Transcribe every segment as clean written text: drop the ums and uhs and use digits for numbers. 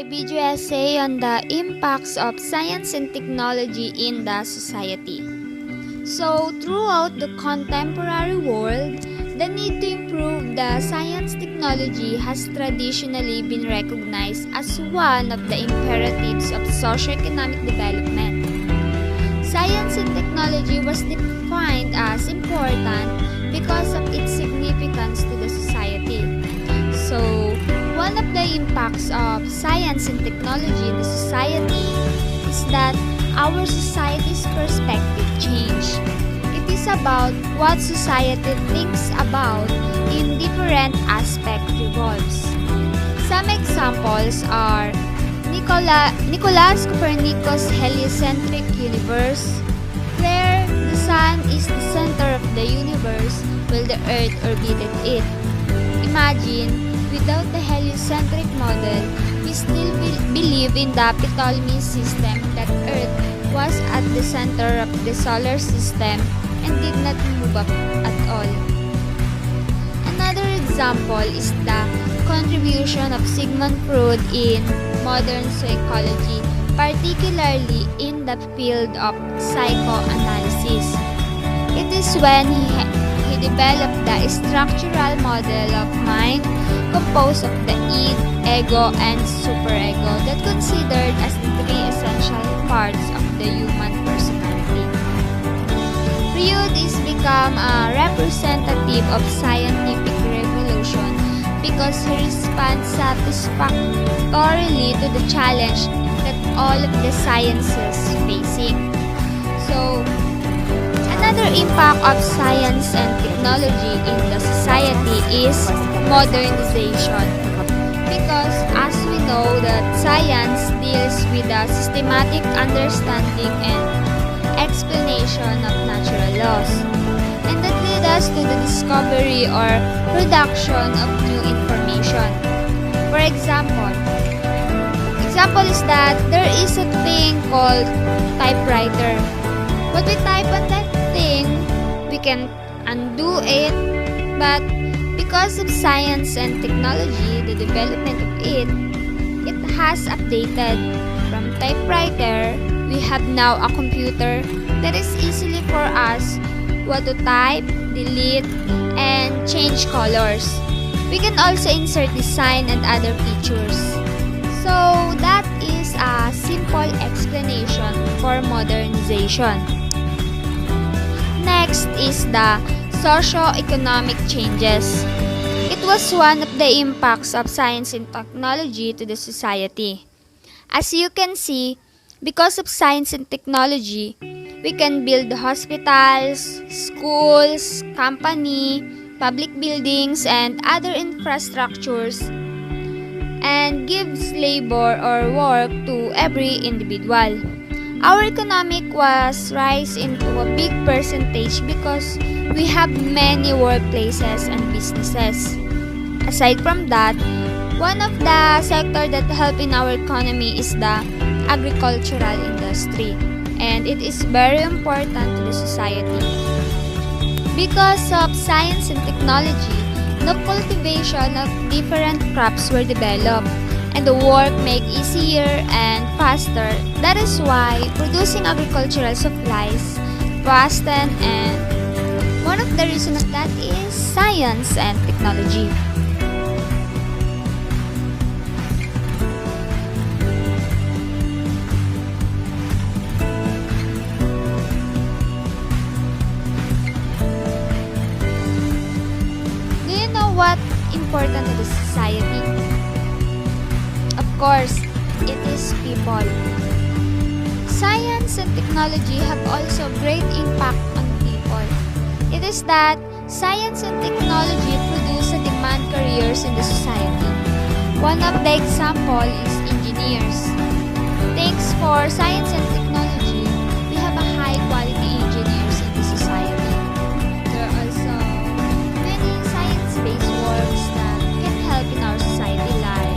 my video essay on the impacts of science and technology in the society. So, throughout the contemporary world, the need to improve the science technology has traditionally been recognized as one of the imperatives of socioeconomic development. Science and technology was defined as important because of its significance to the society. So, one of the impacts of science and technology in the society is that our society's perspective change. It is about what society thinks about in different aspects revolves. Some examples are Nicolaus Copernicus' heliocentric universe, where the sun is the center of the universe while the earth orbited it. Imagine, without the heliocentric model, we still believe in the Ptolemy system that Earth was at the center of the solar system and did not move up at all. Another example is the contribution of Sigmund Freud in modern psychology, particularly in the field of psychoanalysis. It is when he developed the structural model of mind composed of the id, ego, and superego that considered as the three essential parts of the human personality. Freud is become a representative of scientific revolution because he responds satisfactorily to the challenge that all of the sciences facing. So, another impact of science and technology in the society is modernization. Because as we know that science deals with the systematic understanding and explanation of natural laws, and that lead us to the discovery or production of new information. For example is that there is a thing called typewriter. When we type on that thing, we can undo it, but because of science and technology, the development of it has updated. From typewriter, we have now a computer that is easily for us what to type, delete, and change colors. We can also insert design and other features. So that is a simple explanation for modernization. Next is the socio-economic changes. It was one of the impacts of science and technology to the society. As you can see, because of science and technology, we can build hospitals, schools, company, public buildings, and other infrastructures, and gives labor or work to every individual. Our economic was rise into a big percentage because we have many workplaces and businesses. Aside from that, one of the sector that help in our economy is the agricultural industry, and it is very important to the society. Because of science and technology, the cultivation of different crops were developed, and the work made easier and faster. That is why producing agricultural supplies fasten, and one of the reasons of that is science and technology. Do you know what important to the society? Of course, it is people. Science and technology have also great impact on people. It is that science and technology produce and demand careers in the society. One of the example is engineers. Thanks for science and technology, we have a high quality engineers in the society. There are also many science-based works that can help in our society, like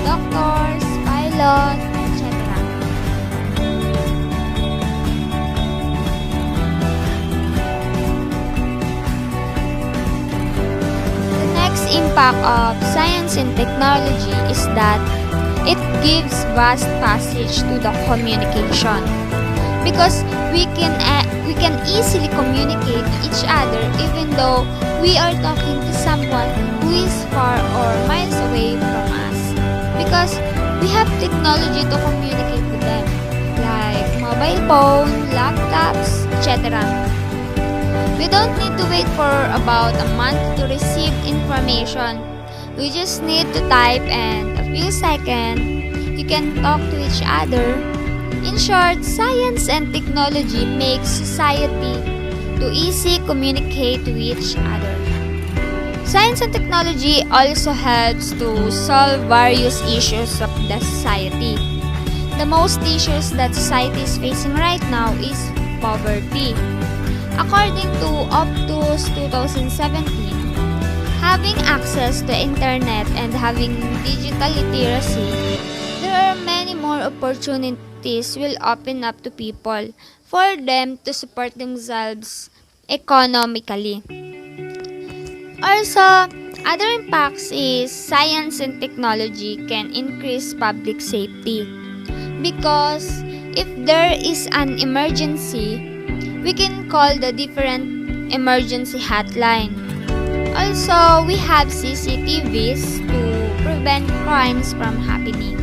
doctors, pilots, etc. The next impact of science and technology is that it gives vast passage to the communication because we can easily communicate to each other even though we are talking to someone who is far or miles away from us because we have technology to communicate with them like mobile phone, laptops, etc. We don't need to wait for about a month to receive information. We just need to type and a few seconds you can talk to each other. In short, science and technology make society to easy communicate with each other. Science and technology also helps to solve various issues of the society. The most issues that society is facing right now is poverty. According to Optus 2017, having access to internet and having digital literacy, there are many more opportunities will open up to people for them to support themselves economically. Also, other impacts is science and technology can increase public safety because if there is an emergency, we can call the different emergency hotline. Also, we have CCTVs to prevent crimes from happening.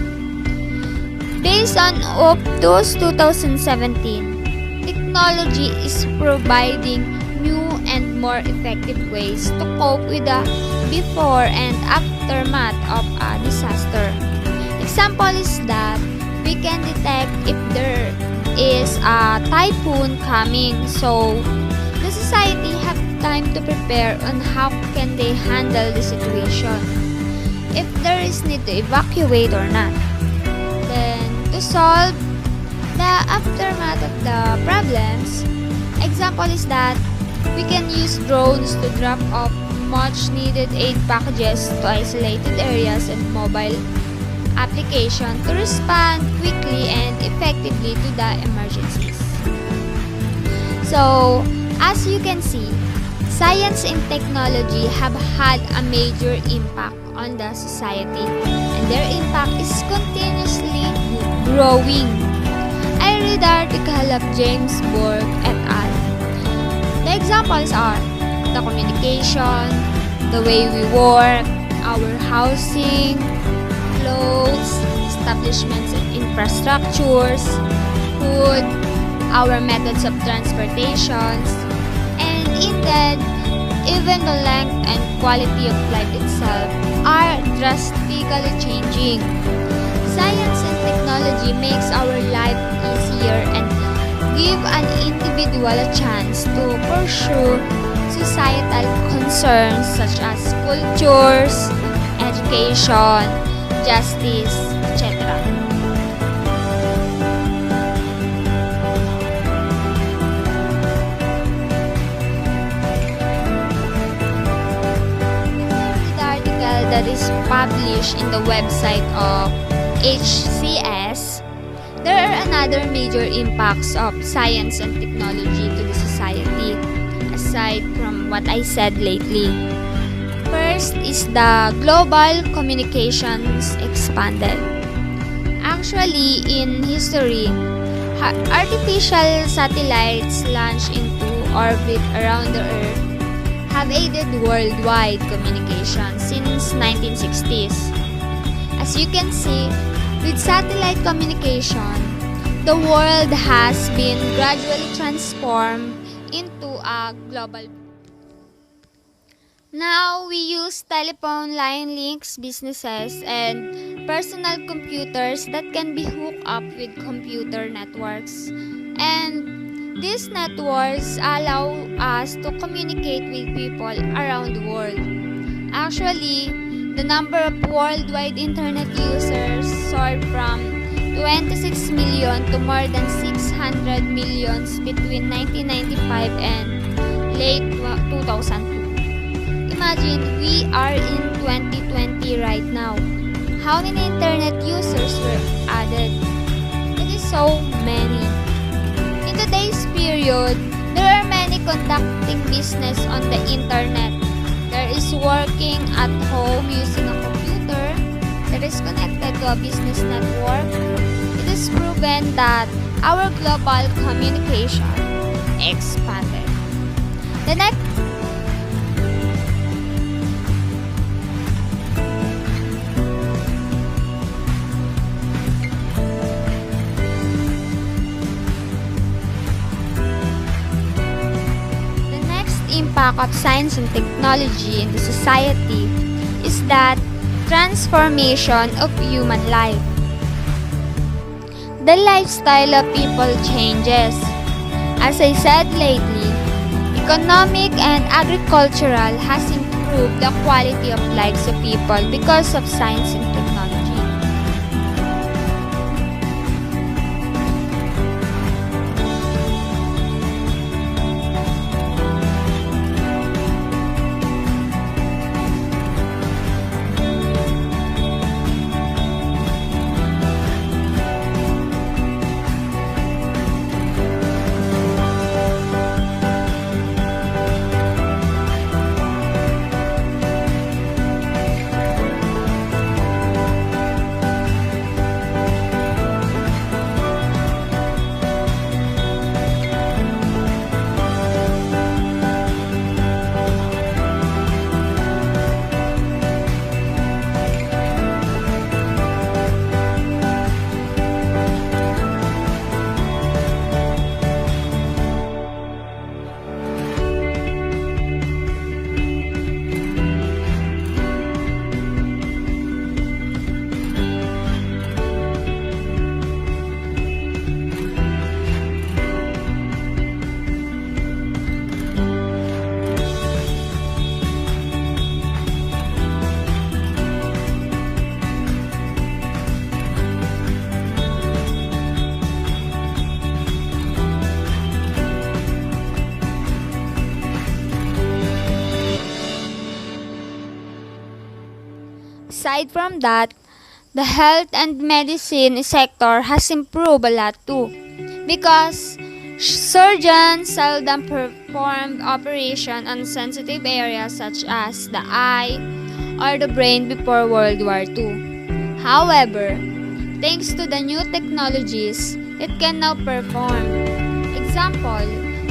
Based on Optus 2017, technology is providing new and more effective ways to cope with the before and aftermath of a disaster. Example is that we can detect if there is a typhoon coming, so the society have time to prepare on how can they handle the situation, if there is need to evacuate or not. Then to solve the aftermath of the problems, example is that we can use drones to drop off much needed aid packages to isolated areas and mobile application to respond quickly and effectively to the emergencies. So, as you can see, science and technology have had a major impact on the society and their impact is continuously growing. I read the article of James Burke et al. The examples are the communication, the way we work, our housing, clothes, establishments and infrastructures, food, our methods of transportations, and indeed, even the length and quality of life itself are drastically changing. Science and technology makes our life easier and give an individual a chance to pursue societal concerns such as cultures, education, justice, etc. The article that is published in the website of HCS, there are another major impacts of science and technology to the society, aside from what I said lately. First is the global communications expanded. Actually, in history, artificial satellites launched into orbit around the Earth have aided worldwide communication since 1960s. As you can see, with satellite communication, the world has been gradually transformed into a global. Now, we use telephone line links, businesses, and personal computers that can be hooked up with computer networks. And these networks allow us to communicate with people around the world. Actually, the number of worldwide internet users soared from 26 million to more than 600 millions between 1995 and late 2002. Imagine, we are in 2020 right now. How many internet users were added? It is so many. In today's period, there are many conducting business on the internet. There is working at home using a computer. that is connected to a business network, it is proven that our global communication expanded. The next impact of science and technology in the society is that transformation of human life. The lifestyle of people changes. As I said lately, economic and agricultural has improved the quality of lives of people because of science and technology. Aside from that, the health and medicine sector has improved a lot too, because surgeons seldom performed operation on sensitive areas such as the eye or the brain before World War II. However, thanks to the new technologies, it can now perform. Example,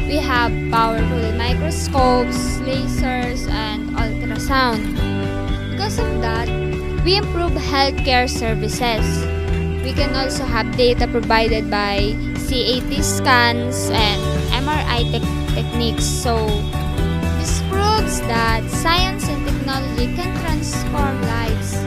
we have powerful microscopes, lasers, and ultrasound. Because of that, we improve healthcare services. We can also have data provided by CAT scans and MRI techniques. So, this proves that science and technology can transform lives.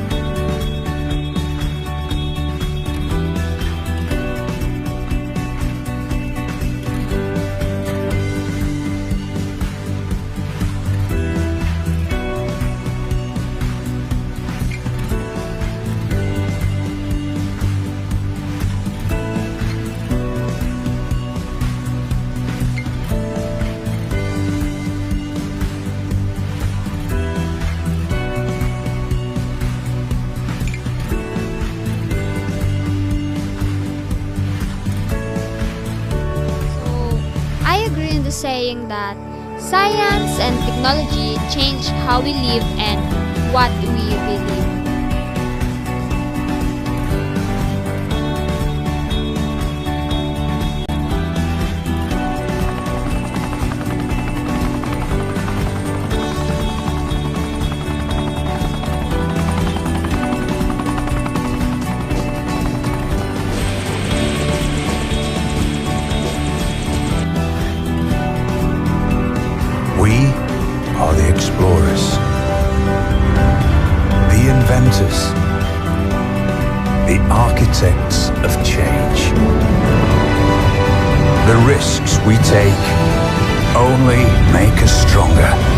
Saying that science and technology change how we live and what we believe. We are the explorers, the inventors, the architects of change. The risks we take only make us stronger.